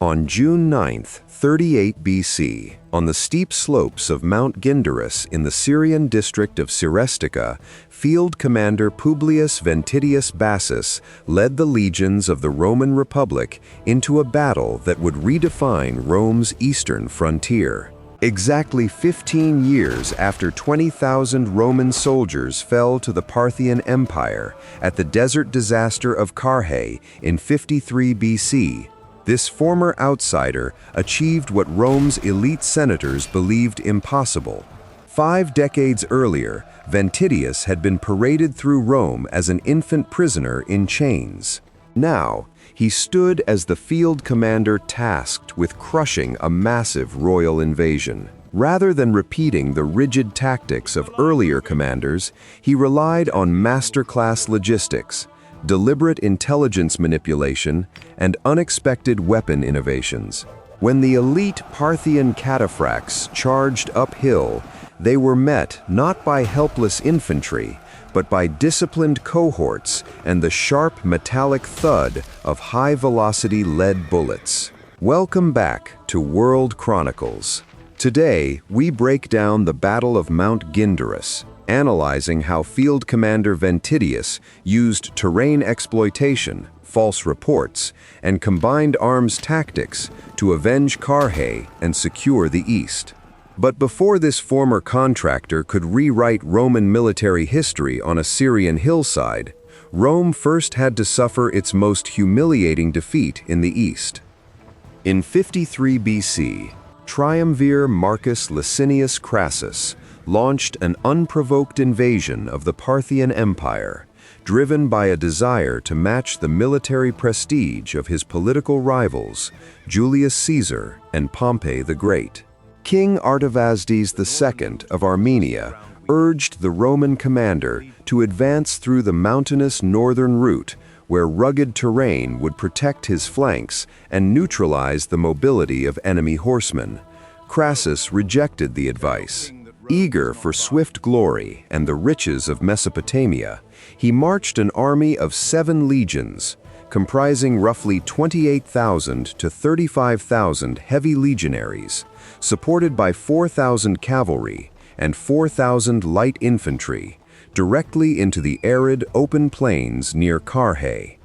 On June 9th, 38 BC, on the steep slopes of Mount Gindarus in the Syrian district of Syrestica, Field Commander Publius Ventidius Bassus led the legions of the Roman Republic into a battle that would redefine Rome's eastern frontier. Exactly 15 years after 20,000 Roman soldiers fell to the Parthian Empire at the desert disaster of Carrhae in 53 BC, this former outsider achieved what Rome's elite senators believed impossible. 5 decades earlier, Ventidius had been paraded through Rome as an infant prisoner in chains. Now, he stood as the field commander tasked with crushing a massive royal invasion. Rather than repeating the rigid tactics of earlier commanders, he relied on masterclass logistics, deliberate intelligence manipulation, and unexpected weapon innovations. When the elite Parthian cataphracts charged uphill, they were met not by helpless infantry, but by disciplined cohorts and the sharp metallic thud of high-velocity lead bullets. Welcome back to World Chronicles. Today, we break down the Battle of Mount Gindarus, analyzing how Field Commander Ventidius used terrain exploitation, false reports, and combined arms tactics to avenge Carrhae and secure the east. But before this former contractor could rewrite Roman military history on a Syrian hillside, Rome first had to suffer its most humiliating defeat in the east. In 53 BC, Triumvir Marcus Licinius Crassus launched an unprovoked invasion of the Parthian Empire, driven by a desire to match the military prestige of his political rivals, Julius Caesar and Pompey the Great. King Artavasdes II of Armenia urged the Roman commander to advance through the mountainous northern route, where rugged terrain would protect his flanks and neutralize the mobility of enemy horsemen. Crassus rejected the advice. Eager for swift glory and the riches of Mesopotamia, he marched an army of 7 legions, comprising roughly 28,000 to 35,000 heavy legionaries, supported by 4,000 cavalry and 4,000 light infantry, directly into the arid open plains near Carrhae.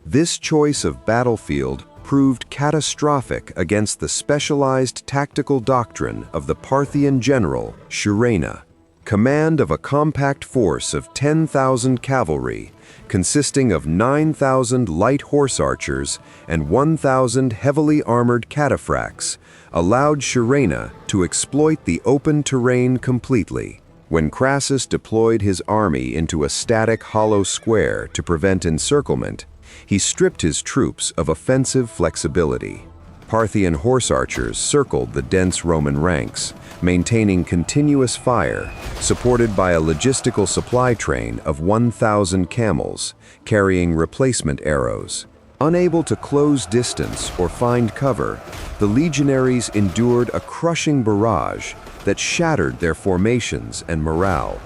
This choice of battlefield proved catastrophic against the specialized tactical doctrine of the Parthian general Chronicles. Command of a compact force of 10,000 cavalry, consisting of 9,000 light horse archers and 1,000 heavily armored cataphracts, allowed Chronicles to exploit the open terrain completely. When Crassus deployed his army into a static hollow square to prevent encirclement, he stripped his troops of offensive flexibility. Parthian horse archers circled the dense Roman ranks, maintaining continuous fire, supported by a logistical supply train of 1,000 camels, carrying replacement arrows. Unable to close distance or find cover, the legionaries endured a crushing barrage that shattered their formations and morale.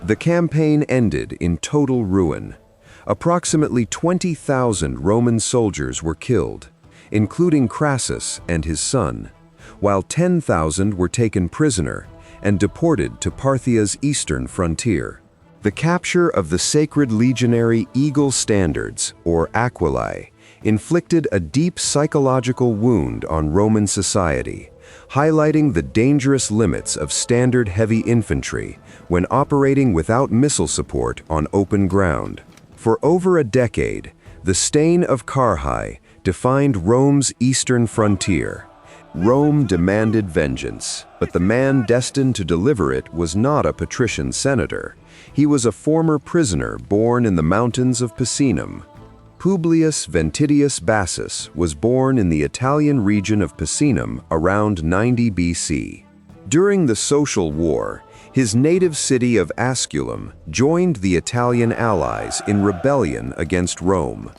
The campaign ended in total ruin. Approximately 20,000 Roman soldiers were killed, including Crassus and his son, while 10,000 were taken prisoner and deported to Parthia's eastern frontier. The capture of the sacred legionary eagle standards, or aquilae, inflicted a deep psychological wound on Roman society, highlighting the dangerous limits of standard heavy infantry when operating without missile support on open ground. For over a decade, the stain of Carrhae defined Rome's eastern frontier. Rome demanded vengeance, but the man destined to deliver it was not a patrician senator. He was a former prisoner born in the mountains of Picenum. Publius Ventidius Bassus was born in the Italian region of Picenum around 90 BC. During the Social War, his native city of Asculum joined the Italian allies in rebellion against Rome.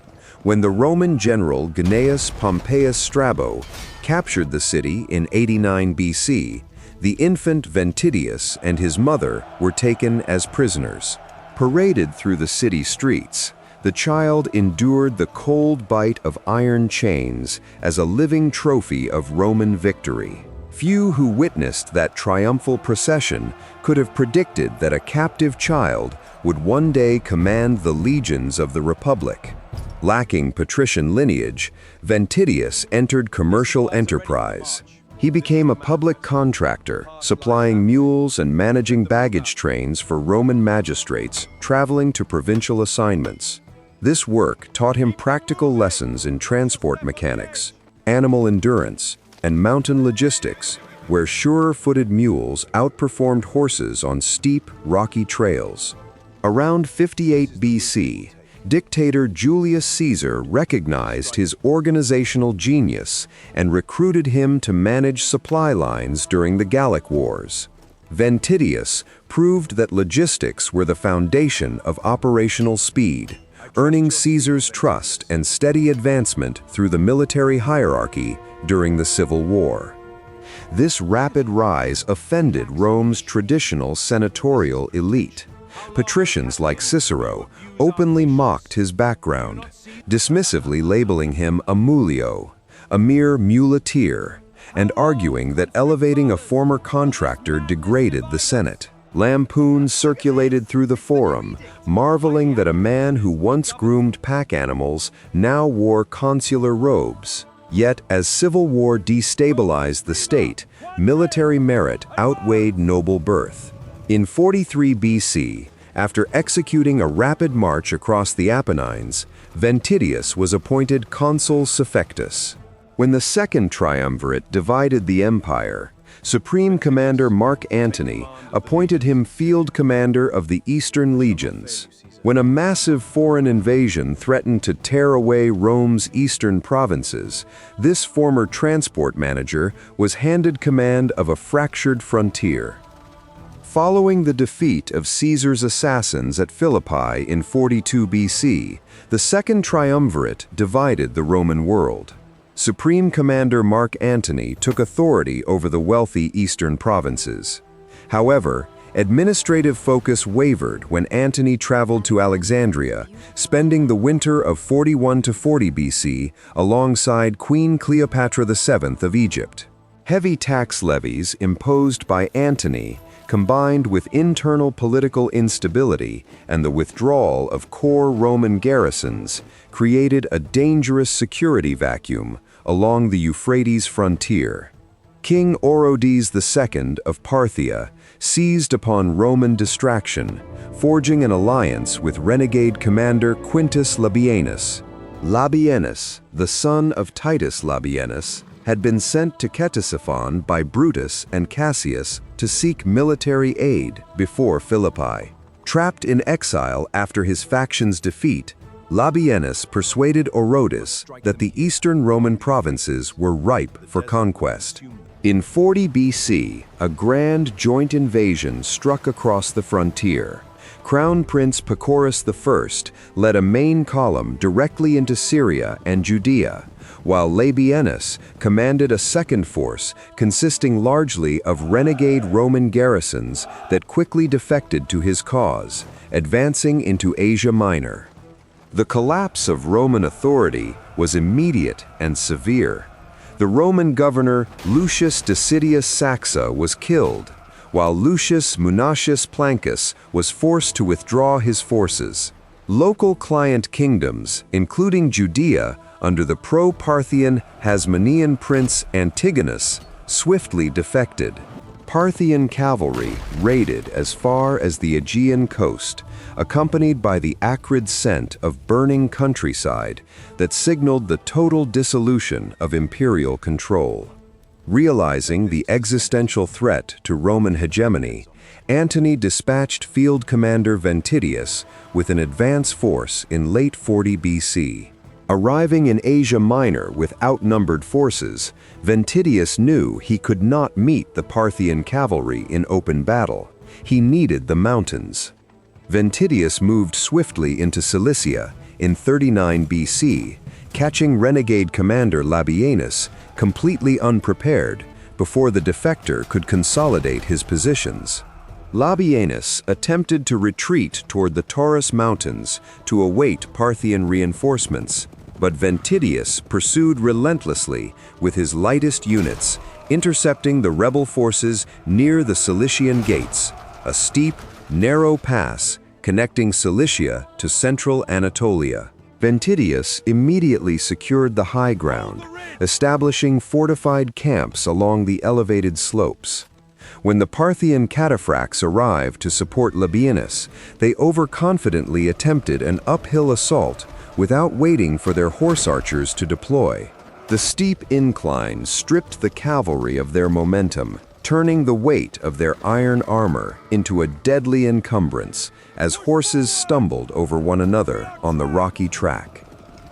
When the Roman general Gnaeus Pompeius Strabo captured the city in 89 BC, the infant Ventidius and his mother were taken as prisoners. Paraded through the city streets, The child endured the cold bite of iron chains as a living trophy of Roman victory. Few who witnessed that triumphal procession could have predicted that a captive child would one day command the legions of the Republic. Lacking patrician lineage, Ventidius entered commercial enterprise. He became a public contractor, supplying mules and managing baggage trains for Roman magistrates traveling to provincial assignments. This work taught him practical lessons in transport mechanics, animal endurance, and mountain logistics, where surer-footed mules outperformed horses on steep, rocky trails. Around 58 BC, dictator Julius Caesar recognized his organizational genius and recruited him to manage supply lines during the Gallic Wars. Ventidius proved that logistics were the foundation of operational speed, earning Caesar's trust and steady advancement through the military hierarchy during the Civil War. This rapid rise offended Rome's traditional senatorial elite. Patricians like Cicero openly mocked his background, dismissively labeling him a muleo, a mere muleteer, and arguing that elevating a former contractor degraded the Senate. Lampoons circulated through the forum, marveling that a man who once groomed pack animals now wore consular robes. Yet, as civil war destabilized the state, military merit outweighed noble birth. In 43 BC, after executing a rapid march across the Apennines, Ventidius was appointed consul suffectus. When the Second Triumvirate divided the empire, Supreme Commander Mark Antony appointed him field commander of the Eastern Legions. When a massive foreign invasion threatened to tear away Rome's eastern provinces, this former transport manager was handed command of a fractured frontier. Following the defeat of Caesar's assassins at Philippi in 42 BC, the Second Triumvirate divided the Roman world. Supreme Commander Mark Antony took authority over the wealthy eastern provinces. However, administrative focus wavered when Antony traveled to Alexandria, spending the winter of 41 to 40 BC alongside Queen Cleopatra VII of Egypt. Heavy tax levies imposed by Antony, combined with internal political instability and the withdrawal of core Roman garrisons, created a dangerous security vacuum along the Euphrates frontier. King Orodes II of Parthia seized upon Roman distraction, forging an alliance with renegade commander Quintus Labienus. Labienus, the son of Titus Labienus, had been sent to Ctesiphon by Brutus and Cassius to seek military aid before Philippi. Trapped in exile after his faction's defeat, Labienus persuaded Orodes that the eastern Roman provinces were ripe for conquest. In 40 BC, a grand joint invasion struck across the frontier. Crown Prince Pacorus I led a main column directly into Syria and Judea, while Labienus commanded a second force consisting largely of renegade Roman garrisons that quickly defected to his cause, advancing into Asia Minor. The collapse of Roman authority was immediate and severe. The Roman governor Lucius Decidius Saxa was killed, while Lucius Munatius Plancus was forced to withdraw his forces. Local client kingdoms, including Judea, under the pro-Parthian Hasmonean prince Antigonus, swiftly defected. Parthian cavalry raided as far as the Aegean coast, accompanied by the acrid scent of burning countryside that signaled the total dissolution of imperial control. Realizing the existential threat to Roman hegemony, Antony dispatched field commander Ventidius with an advance force in late 40 BC. Arriving in Asia Minor with outnumbered forces, Ventidius knew he could not meet the Parthian cavalry in open battle. He needed the mountains. Ventidius moved swiftly into Cilicia in 39 BC, catching renegade commander Labienus completely unprepared before the defector could consolidate his positions. Labienus attempted to retreat toward the Taurus Mountains to await Parthian reinforcements, but Ventidius pursued relentlessly with his lightest units, intercepting the rebel forces near the Cilician Gates, a steep, narrow pass connecting Cilicia to central Anatolia. Ventidius immediately secured the high ground, establishing fortified camps along the elevated slopes. When the Parthian cataphracts arrived to support Labienus, they overconfidently attempted an uphill assault without waiting for their horse archers to deploy. The steep incline stripped the cavalry of their momentum, turning the weight of their iron armor into a deadly encumbrance as horses stumbled over one another on the rocky track.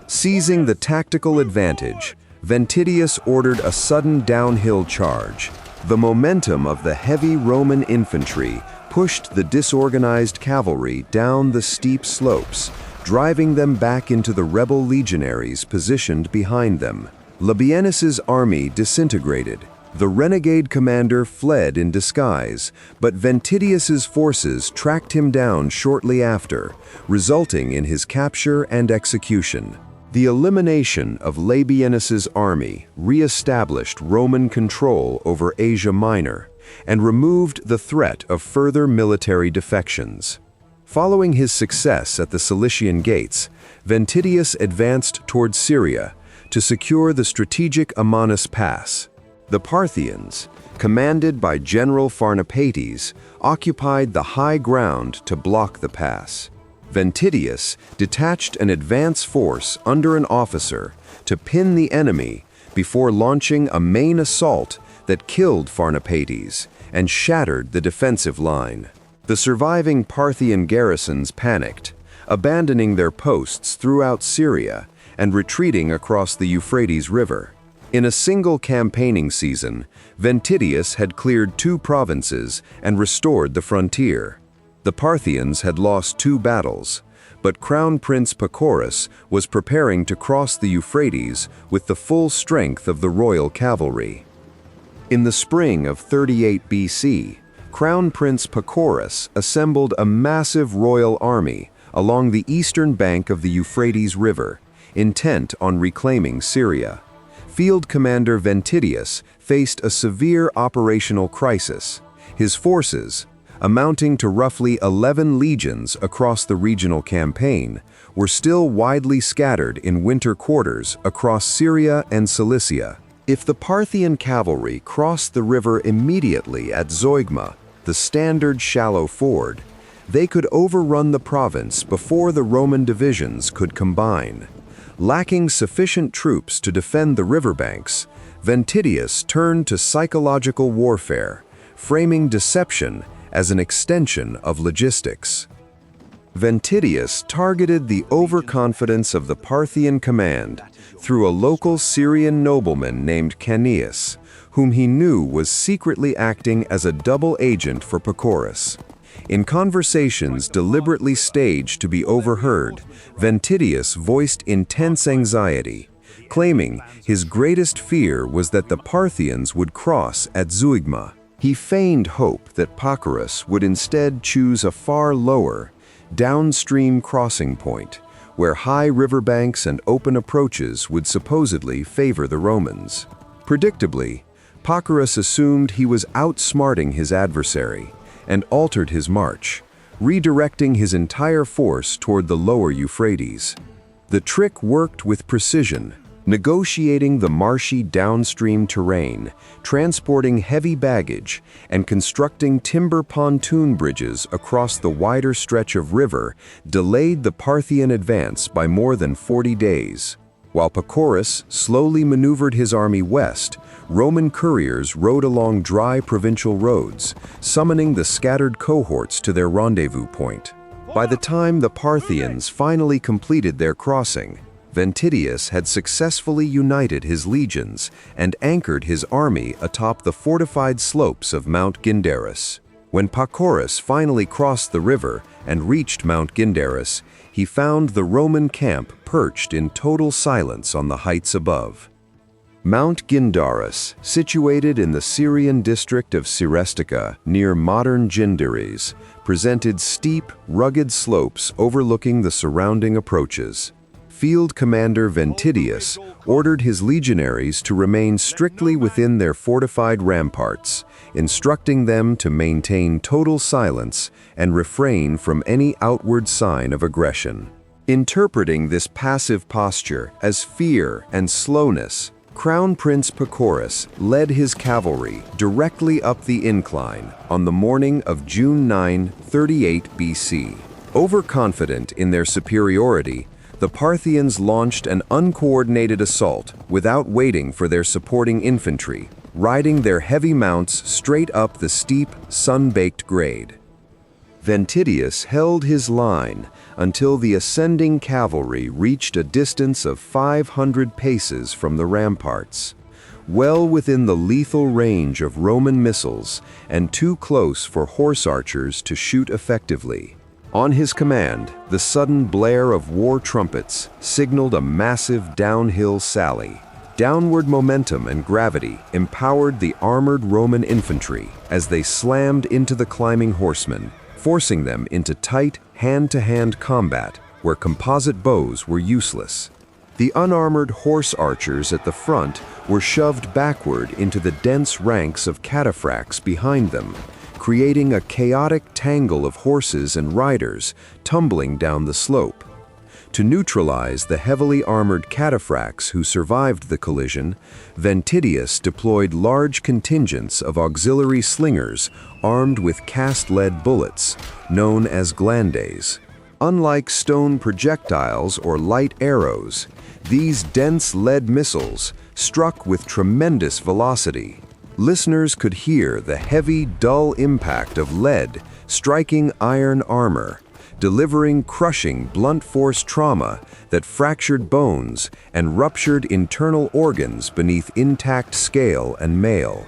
Seizing the tactical advantage, Ventidius ordered a sudden downhill charge. The momentum of the heavy Roman infantry pushed the disorganized cavalry down the steep slopes, driving them back into the rebel legionaries positioned behind them. Labienus's army disintegrated. The renegade commander fled in disguise, but Ventidius's forces tracked him down shortly after, resulting in his capture and execution. The elimination of Labienus's army re-established Roman control over Asia Minor and removed the threat of further military defections. Following his success at the Cilician Gates, Ventidius advanced toward Syria to secure the strategic Amanus Pass. The Parthians, commanded by General Pharnapates, occupied the high ground to block the pass. Ventidius detached an advance force under an officer to pin the enemy before launching a main assault that killed Pharnapates and shattered the defensive line. The surviving Parthian garrisons panicked, abandoning their posts throughout Syria and retreating across the Euphrates River. In a single campaigning season, Ventidius had cleared 2 provinces and restored the frontier. The Parthians had lost 2 battles, but Crown Prince Pacorus was preparing to cross the Euphrates with the full strength of the royal cavalry. In the spring of 38 BC, Crown Prince Pacorus assembled a massive royal army along the eastern bank of the Euphrates River, intent on reclaiming Syria. Field Commander Ventidius faced a severe operational crisis. His forces, amounting to roughly 11 legions across the regional campaign, were still widely scattered in winter quarters across Syria and Cilicia. If the Parthian cavalry crossed the river immediately at Zeugma, the standard shallow ford, they could overrun the province before the Roman divisions could combine. Lacking sufficient troops to defend the riverbanks, Ventidius turned to psychological warfare, framing deception as an extension of logistics. Ventidius targeted the overconfidence of the Parthian command through a local Syrian nobleman named Carrhae, whom he knew was secretly acting as a double agent for Pacorus. In conversations deliberately staged to be overheard, Ventidius voiced intense anxiety, claiming his greatest fear was that the Parthians would cross at Zeugma. He feigned hope that Pacorus would instead choose a far lower, downstream crossing point, where high riverbanks and open approaches would supposedly favor the Romans. Predictably, Pacorus assumed he was outsmarting his adversary and altered his march, redirecting his entire force toward the lower Euphrates. The trick worked with precision, negotiating the marshy downstream terrain, transporting heavy baggage, and constructing timber pontoon bridges across the wider stretch of river delayed the Parthian advance by more than 40 days. While Pacorus slowly maneuvered his army west, Roman couriers rode along dry provincial roads, summoning the scattered cohorts to their rendezvous point. By the time the Parthians finally completed their crossing, Ventidius had successfully united his legions and anchored his army atop the fortified slopes of Mount Gindarus. When Pacorus finally crossed the river and reached Mount Gindarus, he found the Roman camp perched in total silence on the heights above. Mount Gindarus, situated in the Syrian district of Syrestica near modern Gindarus, presented steep, rugged slopes overlooking the surrounding approaches. Field Commander Ventidius ordered his legionaries to remain strictly within their fortified ramparts, instructing them to maintain total silence and refrain from any outward sign of aggression. Interpreting this passive posture as fear and slowness, Crown Prince Pacorus led his cavalry directly up the incline on the morning of June 9, 38 BC. Overconfident in their superiority, the Parthians launched an uncoordinated assault without waiting for their supporting infantry, riding their heavy mounts straight up the steep, sun-baked grade. Ventidius held his line until the ascending cavalry reached a distance of 500 paces from the ramparts, well within the lethal range of Roman missiles and too close for horse archers to shoot effectively. On his command, the sudden blare of war trumpets signaled a massive downhill sally. Downward momentum and gravity empowered the armored Roman infantry as they slammed into the climbing horsemen, forcing them into tight, hand-to-hand combat where composite bows were useless. The unarmored horse archers at the front were shoved backward into the dense ranks of cataphracts behind them, creating a chaotic tangle of horses and riders tumbling down the slope. To neutralize the heavily armored cataphracts who survived the collision, Ventidius deployed large contingents of auxiliary slingers armed with cast-lead bullets, known as Glandes. Unlike stone projectiles or light arrows, these dense lead missiles struck with tremendous velocity. Listeners could hear the heavy, dull impact of lead striking iron armor, delivering crushing blunt force trauma that fractured bones and ruptured internal organs beneath intact scale and mail.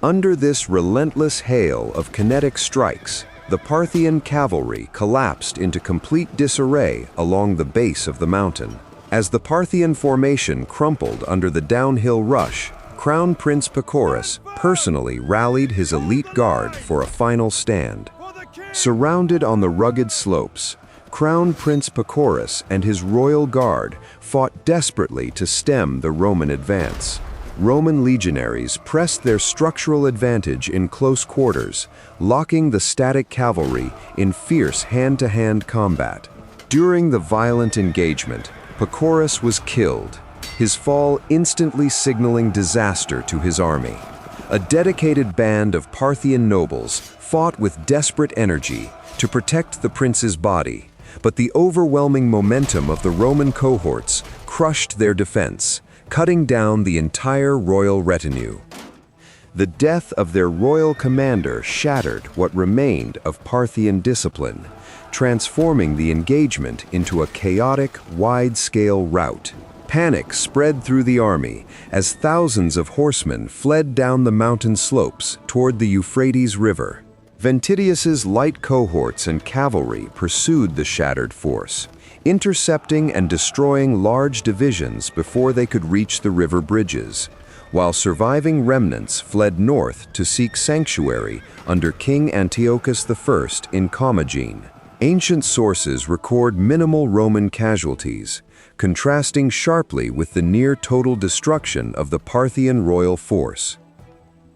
Under this relentless hail of kinetic strikes, the Parthian cavalry collapsed into complete disarray along the base of the mountain. As the Parthian formation crumpled under the downhill rush, Crown Prince Pacorus personally rallied his elite guard for a final stand. Surrounded on the rugged slopes, Crown Prince Pacorus and his royal guard fought desperately to stem the Roman advance. Roman legionaries pressed their structural advantage in close quarters, locking the static cavalry in fierce hand-to-hand combat. During the violent engagement, Pacorus was killed, his fall instantly signaling disaster to his army. A dedicated band of Parthian nobles fought with desperate energy to protect the prince's body, but the overwhelming momentum of the Roman cohorts crushed their defense, cutting down the entire royal retinue. The death of their royal commander shattered what remained of Parthian discipline, transforming the engagement into a chaotic, wide-scale rout. Panic spread through the army as thousands of horsemen fled down the mountain slopes toward the Euphrates River. Ventidius's light cohorts and cavalry pursued the shattered force, intercepting and destroying large divisions before they could reach the river bridges, while surviving remnants fled north to seek sanctuary under King Antiochus I in Commagene. Ancient sources record minimal Roman casualties, contrasting sharply with the near-total destruction of the Parthian royal force.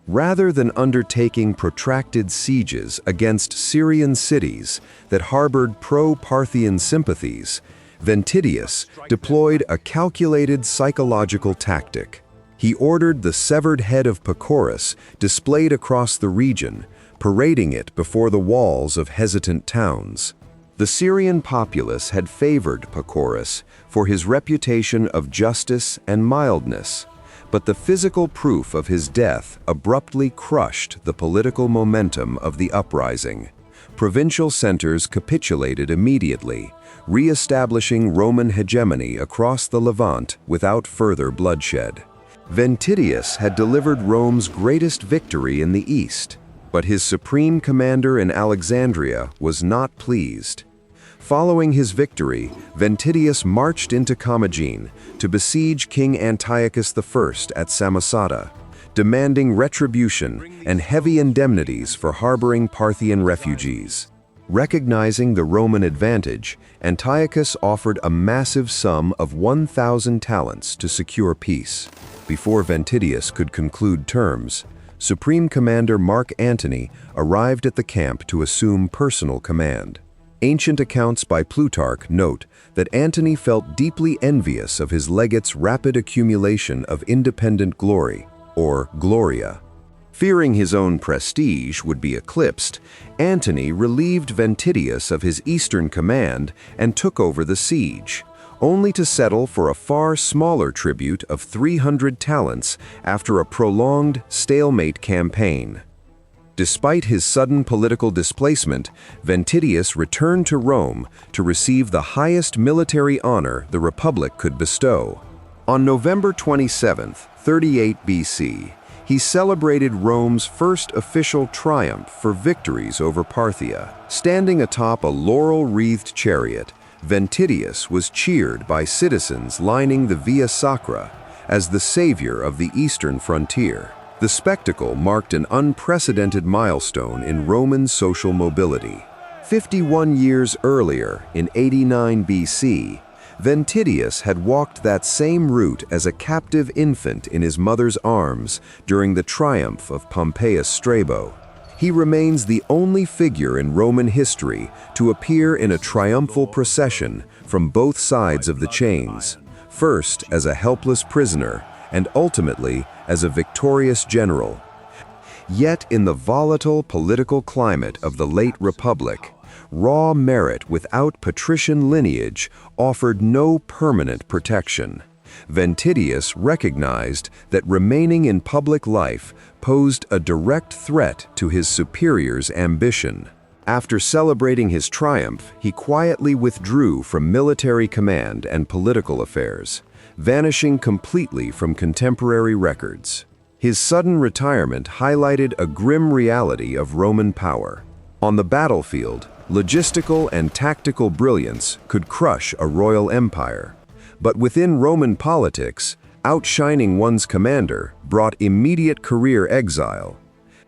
Rather than undertaking protracted sieges against Syrian cities that harbored pro-Parthian sympathies, Ventidius deployed a calculated psychological tactic. He ordered the severed head of Pacorus displayed across the region, parading it before the walls of hesitant towns. The Syrian populace had favored Pacorus for his reputation of justice and mildness, but the physical proof of his death abruptly crushed the political momentum of the uprising. Provincial centers capitulated immediately, re-establishing Roman hegemony across the Levant without further bloodshed. Ventidius had delivered Rome's greatest victory in the East, but his supreme commander in Alexandria was not pleased. Following his victory, Ventidius marched into Commagene to besiege King Antiochus I at Samosata, demanding retribution and heavy indemnities for harboring Parthian refugees. Recognizing the Roman advantage, Antiochus offered a massive sum of 1,000 talents to secure peace. Before Ventidius could conclude terms, Supreme Commander Mark Antony arrived at the camp to assume personal command. Ancient accounts by Plutarch note that Antony felt deeply envious of his legate's rapid accumulation of independent glory, or gloria. Fearing his own prestige would be eclipsed, Antony relieved Ventidius of his eastern command and took over the siege, only to settle for a far smaller tribute of 300 talents after a prolonged stalemate campaign. Despite his sudden political displacement, Ventidius returned to Rome to receive the highest military honor the Republic could bestow. On November 27, 38 BC, he celebrated Rome's first official triumph for victories over Parthia. Standing atop a laurel-wreathed chariot, Ventidius was cheered by citizens lining the Via Sacra as the savior of the eastern frontier. The spectacle marked an unprecedented milestone in Roman social mobility. 51 years earlier, in 89 BC, Ventidius had walked that same route as a captive infant in his mother's arms during the triumph of Pompeius Strabo. He remains the only figure in Roman history to appear in a triumphal procession from both sides of the chains, first as a helpless prisoner and ultimately as a victorious general. Yet in the volatile political climate of the late Republic, raw merit without patrician lineage offered no permanent protection. Ventidius recognized that remaining in public life posed a direct threat to his superior's ambition. After celebrating his triumph, he quietly withdrew from military command and political affairs, vanishing completely from contemporary records. His sudden retirement highlighted a grim reality of Roman power. On the battlefield, logistical and tactical brilliance could crush a royal empire. But within Roman politics, outshining one's commander brought immediate career exile.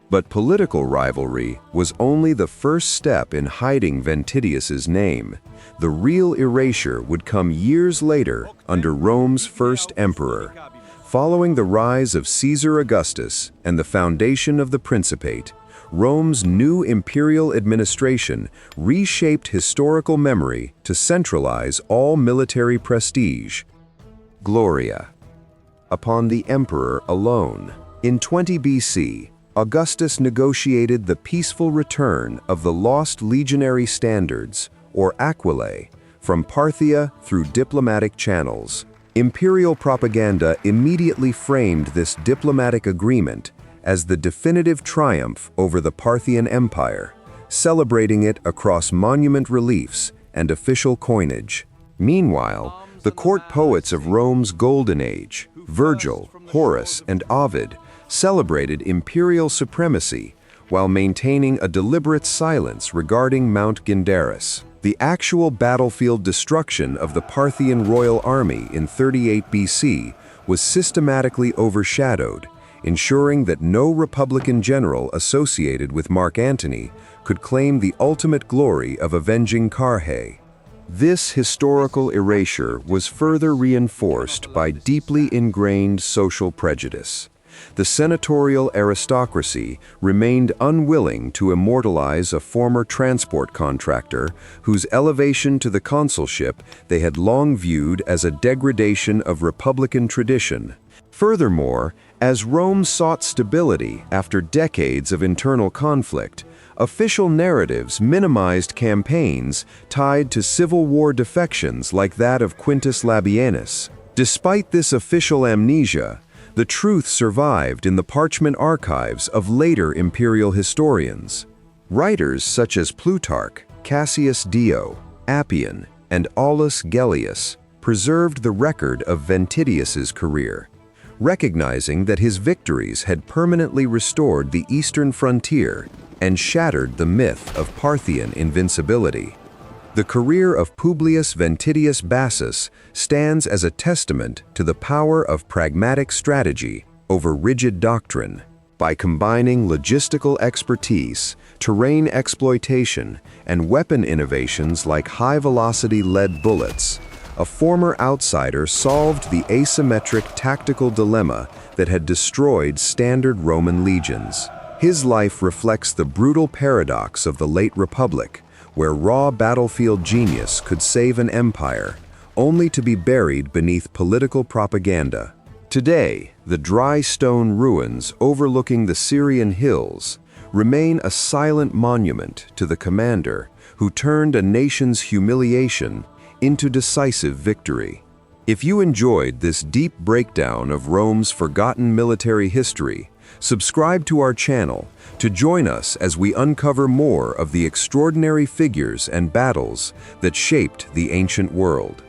But political rivalry was only the first step in hiding Ventidius's name. The real erasure would come years later under Rome's first emperor. Following the rise of Caesar Augustus and the foundation of the Principate, Rome's new imperial administration reshaped historical memory to centralize all military prestige. Gloria. Upon the emperor alone. In 20 BC, Augustus negotiated the peaceful return of the lost legionary standards, or aquilae, from Parthia through diplomatic channels. Imperial propaganda immediately framed this diplomatic agreement as the definitive triumph over the Parthian Empire, celebrating it across monument reliefs and official coinage. Meanwhile, the court poets of Rome's Golden Age, Virgil, Horace, and Ovid, celebrated imperial supremacy while maintaining a deliberate silence regarding Mount Gindarus. The actual battlefield destruction of the Parthian royal army in 38 BC was systematically overshadowed, ensuring that no Republican general associated with Mark Antony could claim the ultimate glory of avenging Carrhae. This historical erasure was further reinforced by deeply ingrained social prejudice. The senatorial aristocracy remained unwilling to immortalize a former transport contractor whose elevation to the consulship they had long viewed as a degradation of Republican tradition. Furthermore, as Rome sought stability after decades of internal conflict, official narratives minimized campaigns tied to Civil War defections like that of Quintus Labienus. Despite this official amnesia, the truth survived in the parchment archives of later imperial historians. Writers such as Plutarch, Cassius Dio, Appian, and Aulus Gellius preserved the record of Ventidius's career, recognizing that his victories had permanently restored the eastern frontier and shattered the myth of Parthian invincibility. The career of Publius Ventidius Bassus stands as a testament to the power of pragmatic strategy over rigid doctrine. By combining logistical expertise, terrain exploitation, and weapon innovations like high-velocity lead bullets, a former outsider solved the asymmetric tactical dilemma that had destroyed standard Roman legions. His life reflects the brutal paradox of the late Republic, where raw battlefield genius could save an empire, only to be buried beneath political propaganda. Today, the dry stone ruins overlooking the Syrian hills remain a silent monument to the commander who turned a nation's humiliation into decisive victory. If you enjoyed this deep breakdown of Rome's forgotten military history, subscribe to our channel to join us as we uncover more of the extraordinary figures and battles that shaped the ancient world.